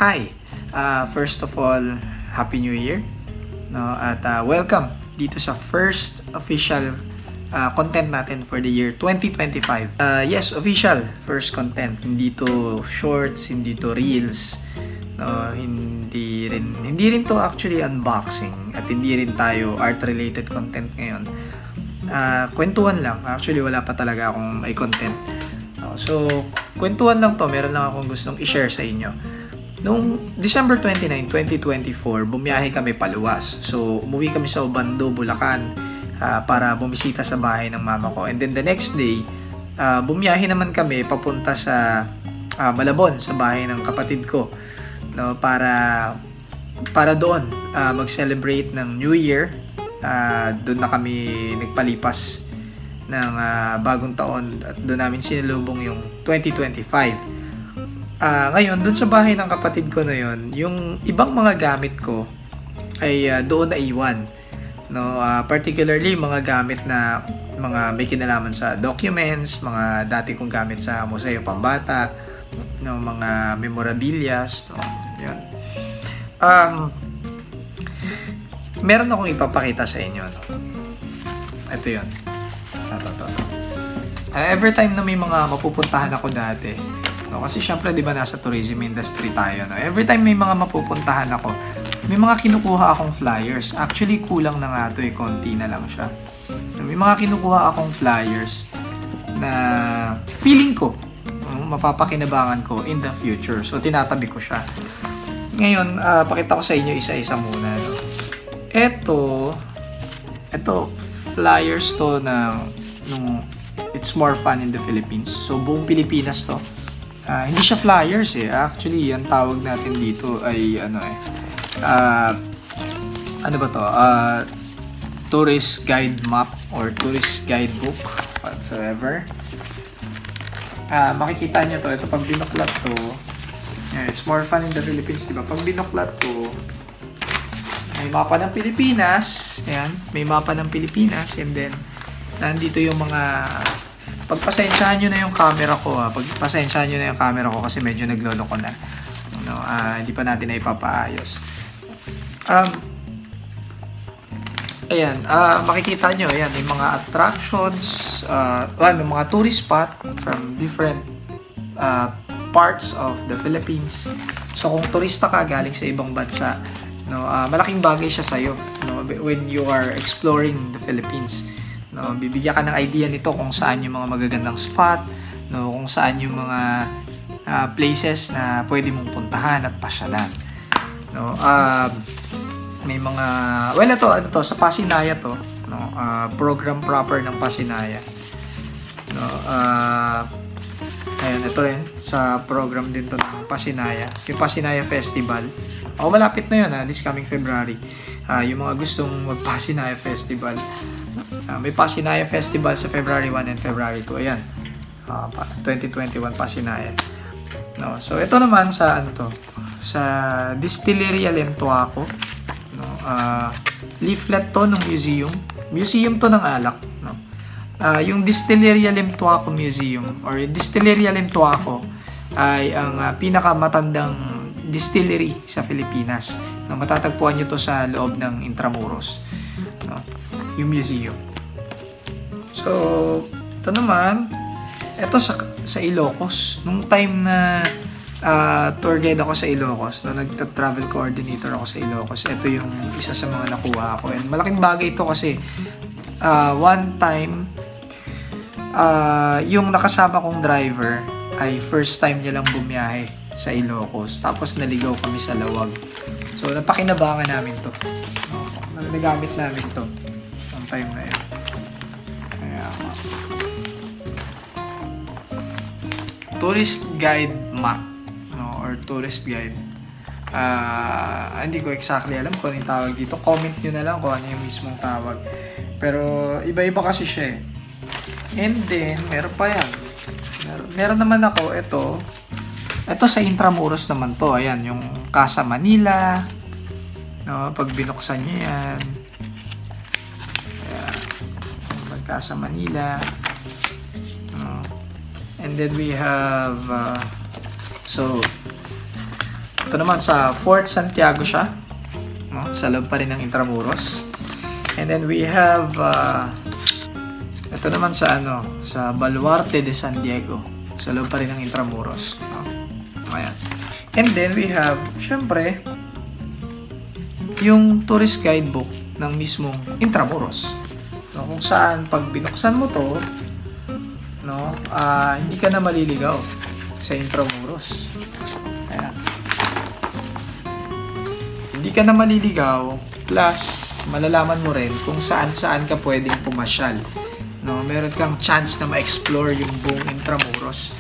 Hi! First of all, Happy New Year. No? At welcome dito sa first official content natin for the year 2025. Yes, official first content. Hindi to shorts, hindi to reels. No, hindi rin to actually unboxing at hindi rin tayo art-related content ngayon. Kwentuhan lang. Actually, wala pa talaga akong may content. So, kwentuhan lang to. Meron lang akong gustong i-share sa inyo. Noong December 29, 2024, bumiyahe kami paluwas. So, umuwi kami sa Obando, Bulacan para bumisita sa bahay ng mama ko. And then the next day, bumiyahe naman kami papunta sa Malabon, sa bahay ng kapatid ko. No, para doon mag-celebrate ng New Year. Doon na kami nagpalipas ng bagong taon at doon namin sinalubong yung 2025. Ngayon, doon sa bahay ng kapatid ko na yun, yung ibang mga gamit ko ay doon na iwan. No, particularly mga gamit na mga may kinalaman sa documents, mga dati kong gamit sa Museo Pambata, no, mga memorabilias, no, yun. Meron akong ipapakita sa inyo, no. Ito yun. Every time na may mga mapupuntahan ako dati, no, kasi syempre 'di ba nasa tourism industry tayo, no. Every time may mga mapupuntahan ako, may mga kinukuha akong flyers. Actually kulang na nga 'to, konti na lang siya. May mga kinukuha akong flyers na feeling ko mapapakinabangan ko in the future. So tinatabi ko siya. Ngayon, pakita ko sa inyo isa-isa muna, no. Ito flyers to nung It's More Fun in the Philippines. So buong Pilipinas to. Hindi siya flyers eh. Actually, ang tawag natin dito ay tourist guide map or tourist guidebook whatsoever. Makikita nyo to. Ito pag binuklat to, It's More Fun in the Philippines, diba? Pag binuklat to, may mapa ng Pilipinas. Ayan, may mapa ng Pilipinas. And then, nandito yung mga... Pagpasensyahan nyo na yung camera ko. Pagpasensyahan nyo na yung camera ko kasi medyo nagloloko na. No, hindi pa natin na ipapaayos. Ayan, makikita nyo, ayan, may mga attractions, may mga tourist spot from different parts of the Philippines. So, kung turista ka galing sa ibang bansa, no, malaking bagay siya sa'yo, no, when you are exploring the Philippines. No, bibigyan ka ng idea nito kung saan yung mga magagandang spot, no, kung saan yung mga places na pwede mong puntahan at pasyalan. No, may mga, well, ito sa Pasinaya to, no, program proper ng Pasinaya. No, ayan, ito rin sa program din to ng Pasinaya, yung Pasinaya Festival. Malapit na yun, this coming February. Yung mga gustong mag-Pasinaya Festival, may Pasinaya Festival sa February 1 and February 2. Ayan, 2021 Pasinaya. No, so ito naman sa sa Distilleria Lentuaco, no, leaflet to ng museum to ng alak, no. Yung Distilleria Lentuaco Museum or Distilleria Lentuaco ay ang pinakamatandang distillery sa Pilipinas. No, matatagpuan nyo to sa loob ng Intramuros, no, yung museum. So, ito naman, ito sa Ilocos. Nung time na tour guide ako sa Ilocos, no, nag-travel coordinator ako sa Ilocos, ito yung isa sa mga nakuha ko. And malaking bagay ito kasi one time, yung nakasama kong driver ay first time niya lang bumiyahe sa Ilocos. Tapos naligaw kami sa Lawag. So, napakinabangan namin to. Nagamit namin to ang time na yun. Kaya, tourist guide map, no, or tourist guide. Hindi ko exactly alam kung ano yung tawag dito. Comment nyo na lang kung ano yung mismong tawag. Pero, iba-iba kasi siya eh. And then, meron pa yan. Meron naman ako, ito sa Intramuros naman to. Ayan, yung Casa Manila. No, pag binuksan nyo yan. Ayan, Casa Manila. And then we have, so, Ito naman sa Fort Santiago siya, no? Sa loob pa rin ng Intramuros. And then we have ito naman sa sa Baluarte de San Diego, sa loob pa rin ng Intramuros, no? Ayan. And then we have, syempre, yung tourist guidebook ng mismong Intramuros, no? Kung saan pag binuksan mo to, no, hindi ka na maliligaw sa Intramuros. Ayan. Hindi ka na maliligaw, plus malalaman mo rin kung saan-saan ka pwedeng pumasyal, no? Meron kang chance na ma-explore yung buong Intramuros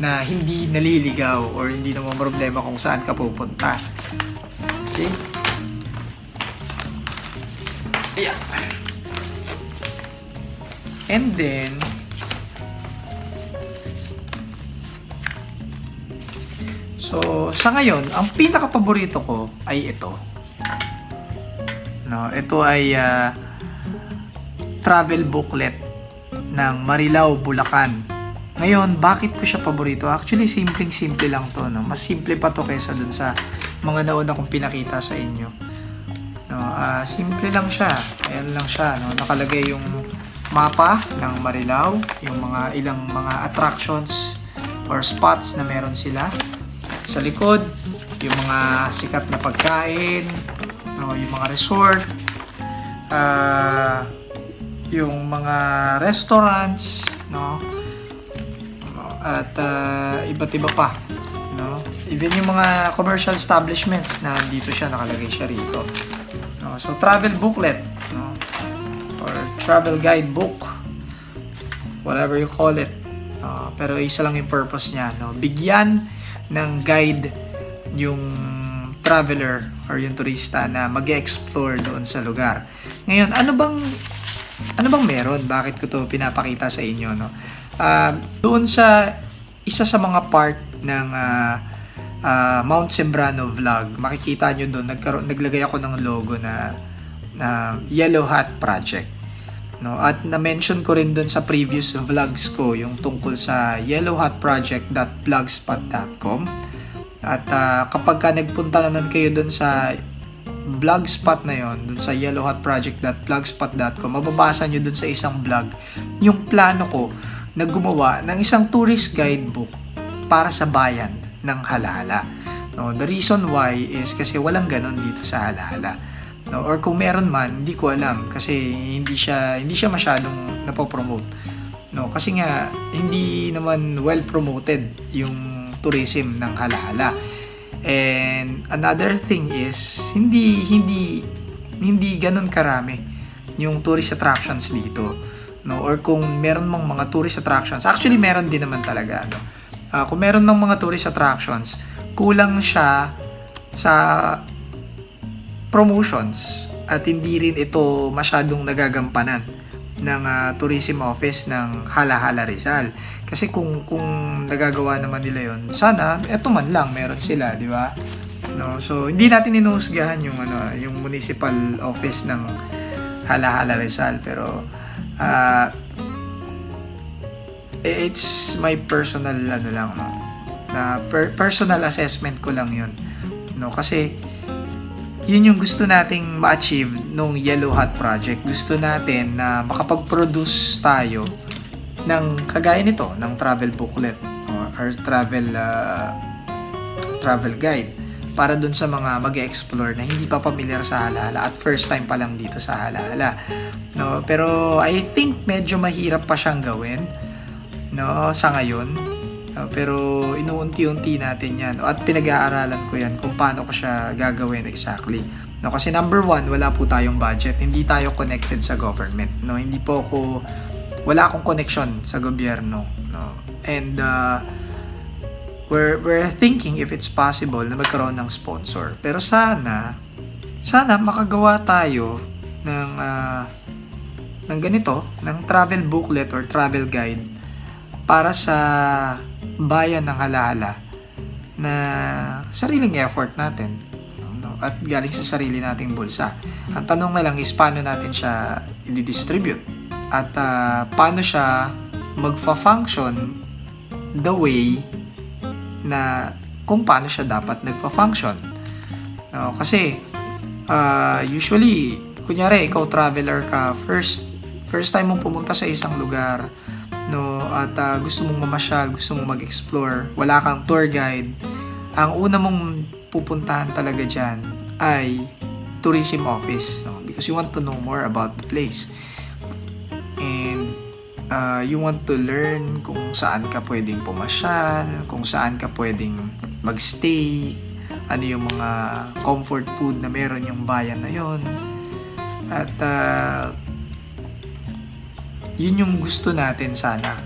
na hindi naliligaw or hindi naman problema kung saan ka pupunta. Okay? Yeah. And then so sa ngayon, ang pinaka-paborito ko ay ito. No, ito ay travel booklet ng Marilao, Bulacan. Ngayon, bakit ko siya paborito? Actually, simpleng-simple lang to, no? Mas simple pa to kaysa dun sa mga nauna kong pinakita sa inyo. No, simple lang siya. Ayan lang siya, no? Nakalagay yung mapa ng Marilao, yung ilang mga attractions or spots na meron sila. Sa likod, yung mga sikat na pagkain, no, yung mga resort, yung mga restaurants, no, at iba't iba pa, no, even yung mga commercial establishments na dito siya, nakalagay siya rito, no. So travel booklet, no, or travel guidebook, whatever you call it, pero isa lang yung purpose niya, no, bigyan ng guide yung traveler or yung turista na mag-explore doon sa lugar. Ngayon, ano bang meron? Bakit ko to pinapakita sa inyo, no? Doon sa isa sa mga part ng Mount Sembrano vlog, makikita nyo doon, naglagay ako ng logo na Yellow Hat Project, no? At na-mention ko rin doon sa previous vlogs ko yung tungkol sa yellowhatproject.blogspot.com. At kapag ka nagpunta naman kayo dun sa blogspot na yon, dun sa yellowhatproject.blogspot.com, mababasa nyo dun sa isang blog yung plano ko na gumawa ng isang tourist guidebook para sa bayan ng Halahala, no? The reason why is kasi walang ganon dito sa Halahala, no? Or kung meron man, hindi ko alam kasi hindi siya masyadong napopromote, no? Kasi nga hindi naman well promoted yung tourism ng Halahala. And another thing is hindi ganun karami yung tourist attractions dito, no? Or kung meron mang mga tourist attractions, actually meron din naman talaga, no? Kung meron mang mga tourist attractions, kulang siya sa promotions at hindi rin ito masyadong nagagampanan ng tourism office ng Halahala Rizal. Kasi kung nagagawa naman nila yon, sana eto man lang meron sila, di ba? No, so hindi natin inuhusgahan yung yung municipal office ng Halahala Rizal, pero it's my personal lang, no? Na personal assessment ko lang yun, no? Kasi yun yung gusto nating ma-achieve nung Yellow Hat Project. Gusto natin na makapag-produce tayo ng kagaya nito, ng travel booklet or travel guide para dun sa mga mag-explore na hindi pa familiar sa Halahala at first time pa lang dito sa Halahala, no? Pero I think medyo mahirap pa siyang gawin, no, sa ngayon, no? Pero inuunti-unti natin yan, no? At pinag-aaralan ko yan kung paano ko siya gagawin exactly, no? Kasi number one, wala po tayong budget, hindi tayo connected sa government, no? Wala akong connection sa gobyerno, no? And we're thinking if it's possible na magkaroon ng sponsor. Pero sana makagawa tayo ng ganito, ng travel booklet or travel guide para sa bayan ng Halahala na sariling effort natin, no? At galing sa sarili nating bulsa. Ang tanong na lang is paano natin siya i-distribute at paano siya magfa-function the way na kung paano siya dapat nagpa-function. No, kasi usually, kunyari ikaw traveler ka, first time mong pumunta sa isang lugar, no, at gusto mong mamasyal, gusto mong mag-explore, wala kang tour guide, ang una mong pupuntahan talaga dyan ay tourism office, no? Because you want to know more about the place. And you want to learn kung saan ka pwedeng pumasyal, kung saan ka pwedeng magstay, ano yung mga comfort food na meron yung bayan na yon. At yun yung gusto natin sana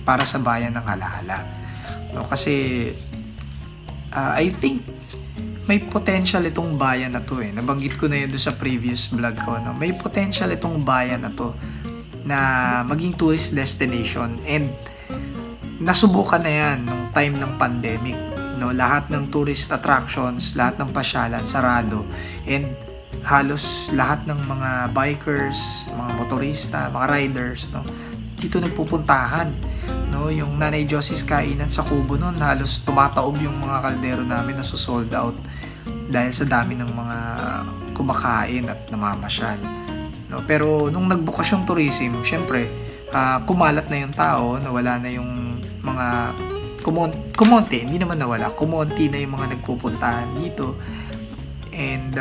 para sa bayan ng Halahala. No, kasi I think may potential itong bayan na to eh. Nabanggit ko na yun doon sa previous vlog ko. No? May potential itong bayan na to na maging tourist destination, and nasubukan na yan nung time ng pandemic. No? Lahat ng tourist attractions, lahat ng pasyalan, sarado. And halos lahat ng mga bikers, mga motorista, mga riders, no? Dito nagpupuntahan. No, yung Nanay Josie's Kainan sa Kubo noon, halos tumataob yung mga kaldero namin na sold out dahil sa dami ng mga kumakain at namamasyal. No, pero nung nagbukas yung tourism, syempre, kumalat na yung tao, nawala na yung mga kumonti, hindi naman nawala, kumonti na yung mga nagpupuntahan dito, and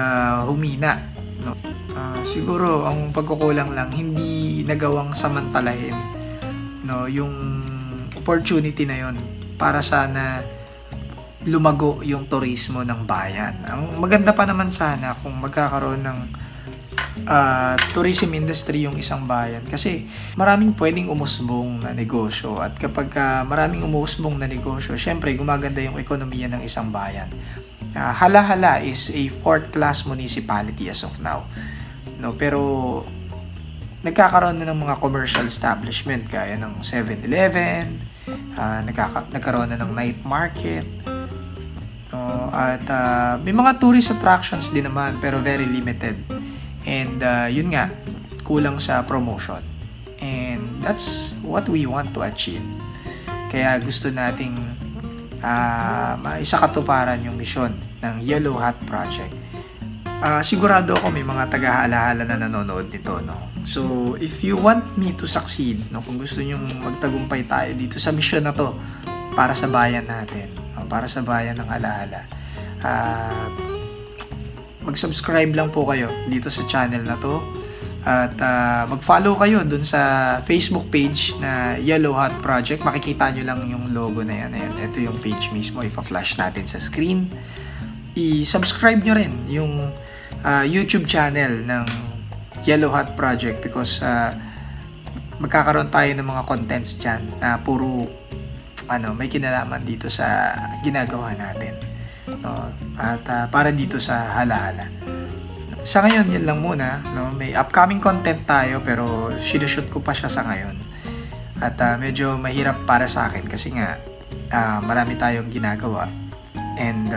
humina. No? Siguro ang pagkukulang lang, hindi nagawang samantalahin, no, yung opportunity na yon para sana lumago yung turismo ng bayan. Ang maganda pa naman sana kung magkakaroon ng tourism industry yung isang bayan, kasi maraming pwedeng umusbong na negosyo, at kapag maraming umusbong na negosyo, syempre gumaganda yung ekonomiya ng isang bayan. Halahala is a 4th class municipality as of now. No, pero nagkakaroon na ng mga commercial establishment gaya ng 7-Eleven, nagkaroon na ng night market, no, at may mga tourist attractions din naman pero very limited, and yun nga, kulang sa promotion, and that's what we want to achieve. Kaya gusto nating maisakatuparan yung misyon ng Yellow Hat Project. Sigurado ako may mga taga-Halahala na nanonood nito, no? So, if you want me to succeed, no, kung gusto nyo magtagumpay tayo dito sa mission na to para sa bayan natin, no, para sa bayan ng Halahala, mag-subscribe lang po kayo dito sa channel na to, at mag-follow kayo dun sa Facebook page na Yellow Hat Project. Makikita nyo lang yung logo na yan. Ayan, ito yung page mismo, ipa-flash natin sa screen. I-subscribe nyo rin yung YouTube channel ng Yellow Hat Project, because magkakaroon tayo ng mga contents dyan na puro may kinalaman dito sa ginagawa natin, no? At para dito sa Halahala. Sa ngayon, yun lang muna, no? May upcoming content tayo pero sinushoot ko pa siya sa ngayon, at medyo mahirap para sa akin kasi nga marami tayong ginagawa and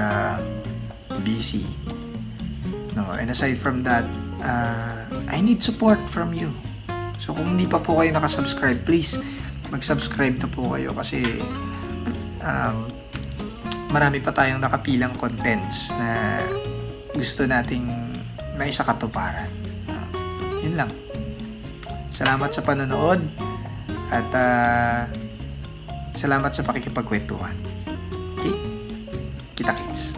busy, no? And aside from that, I need support from you. So kung hindi pa po kayo nakasubscribe, please mag-subscribe na po kayo, kasi marami pa tayong nakapilang contents na gusto nating maisakatuparan. Yun lang. Salamat sa panonood, at salamat sa pakikipagkwentuhan. Okay? Kita-kits.